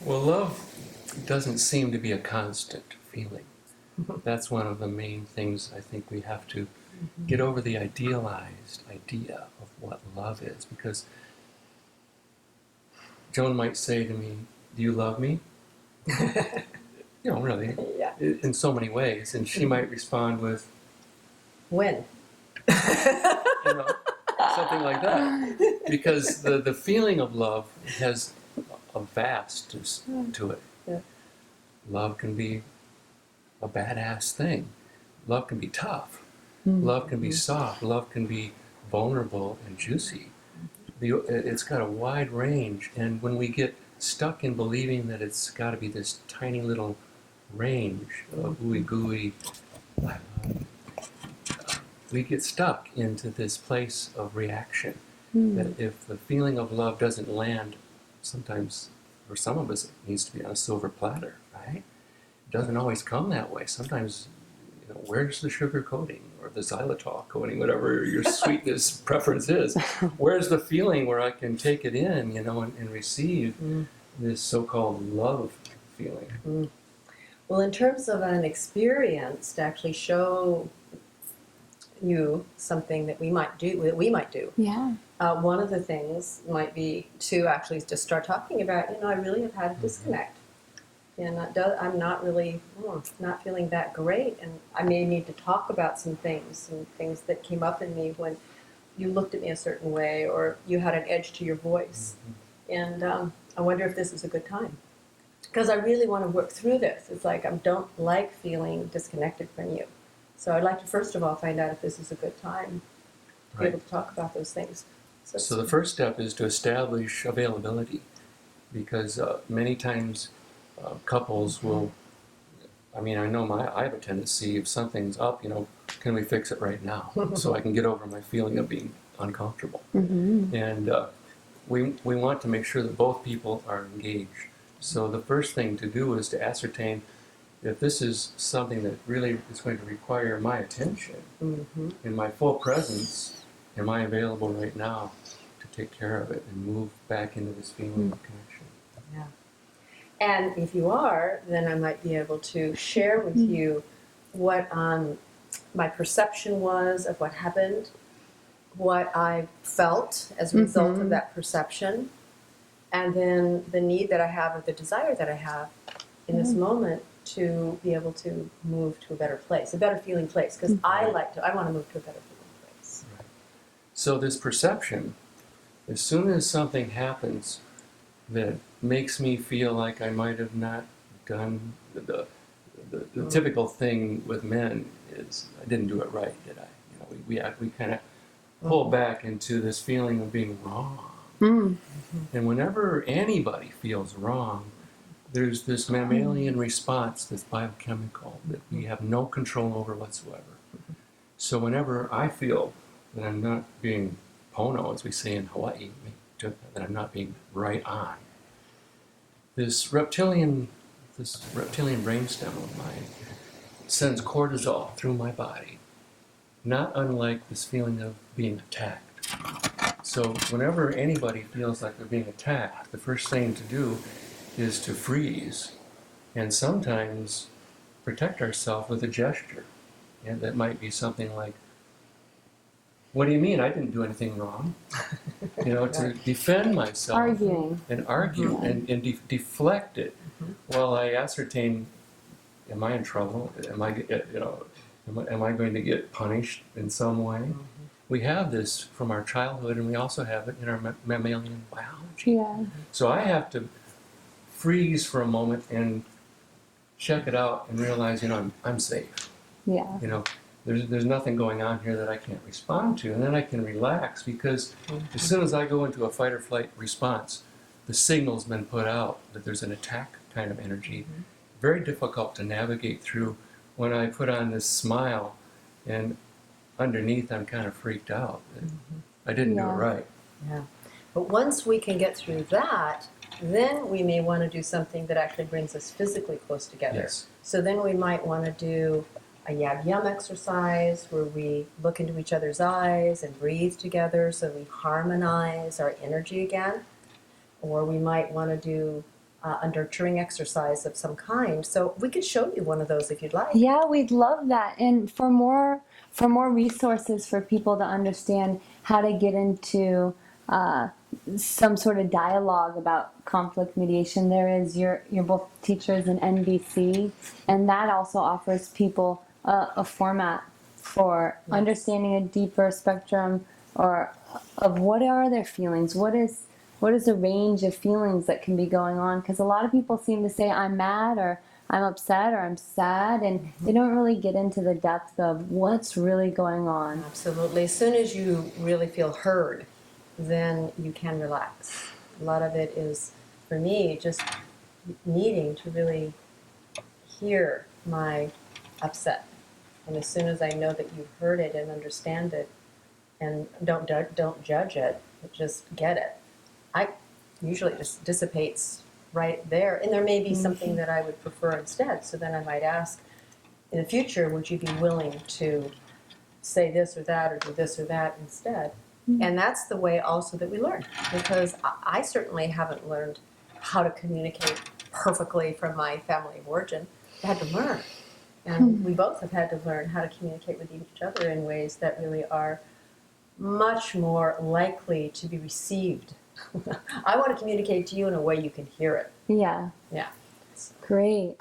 Well, love doesn't seem to be a constant feeling. That's one of the main things I think we have to get over, the idealized idea of what love is. Because Joan might say to me, "Do you love me?" Really, Yeah. in so many ways. And she might respond with, When? something like that. Because the feeling of love has a vastness to it. Yeah. Love can be a badass thing. Love can be tough. Love can be soft. Love can be vulnerable and juicy. It's got a wide range, and when we get stuck in believing that it's got to be this tiny little range of ooey gooey, we get stuck into this place of reaction. That if the feeling of love doesn't land, sometimes for some of us it needs to be on a silver platter, right? It doesn't always come that way. Sometimes, where's the sugar coating or the xylitol coating, whatever your sweetness preference is? Where's the feeling where I can take it in, and receive this so-called love feeling? Well, in terms of an experience to actually show you something that we might do. Yeah. One of the things might be to actually just start talking about, I really have had a disconnect. And I'm not really, not feeling that great. And I may need to talk about some things that came up in me when you looked at me a certain way or you had an edge to your voice. And I wonder if this is a good time. Because I really want to work through this. It's like I don't like feeling disconnected from you. So I'd like to first of all find out if this is a good time to be able to talk about those things. So the first step is to establish availability, because many times couples will, I know I have a tendency, if something's up, can we fix it right now so I can get over my feeling of being uncomfortable? And we want to make sure that both people are engaged. So the first thing to do is to ascertain if this is something that really is going to require my attention, in my full presence. Am I available right now to take care of it and move back into this feeling of connection? Yeah. And if you are, then I might be able to share with you what my perception was of what happened, what I felt as a result of that perception, and then the need that I have or the desire that I have in this moment to be able to move to a better place, a better feeling place, because I want to move to a better feeling place. Right. So this perception, as soon as something happens that makes me feel like I might have not done the typical thing with men is, I didn't do it right, did I? We kind of pull back into this feeling of being wrong. And whenever anybody feels wrong, there's this mammalian response, this biochemical, that we have no control over whatsoever. So whenever I feel that I'm not being pono, as we say in Hawaii, that I'm not being right on, this reptilian brainstem of mine sends cortisol through my body, not unlike this feeling of being attacked. So whenever anybody feels like they're being attacked, the first thing to do is to freeze and sometimes protect ourselves with a gesture. And that might be something like, "What do you mean? I didn't do anything wrong." To defend myself. Arguing. And argue and deflect it while I ascertain, am I in trouble? Am I going to get punished in some way? We have this from our childhood, and we also have it in our mammalian biology. Yeah. So I have to freeze for a moment and check it out and realize, I'm safe. Yeah. There's nothing going on here that I can't respond to, and then I can relax, because as soon as I go into a fight or flight response, the signal's been put out that there's an attack kind of energy. Very difficult to navigate through when I put on this smile and underneath I'm kind of freaked out. I didn't do it right. Yeah. But once we can get through that, then we may want to do something that actually brings us physically close together. Yes. So then we might want to do a yab-yum exercise where we look into each other's eyes and breathe together so we harmonize our energy again. Or we might want to do a nurturing exercise of some kind. So we could show you one of those if you'd like. Yeah, we'd love that. And for more resources for people to understand how to get into some sort of dialogue about conflict mediation, there is you're both teachers in NVC, and that also offers people a format for understanding a deeper spectrum or of what are their feelings, what is the range of feelings that can be going on, because a lot of people seem to say I'm mad or I'm upset or I'm sad, and they don't really get into the depth of what's really going on. Absolutely. As soon as you really feel heard, then you can relax. A lot of it is, for me, just needing to really hear my upset. And as soon as I know that you've heard it and understand it, and don't judge it, but just get it, I usually just dissipates right there. And there may be something that I would prefer instead. So then I might ask, in the future, would you be willing to say this or that or do this or that instead? And that's the way also that we learn, because I certainly haven't learned how to communicate perfectly from my family of origin. I had to learn. And we both have had to learn how to communicate with each other in ways that really are much more likely to be received. I want to communicate to you in a way you can hear it. Yeah. Yeah. Great.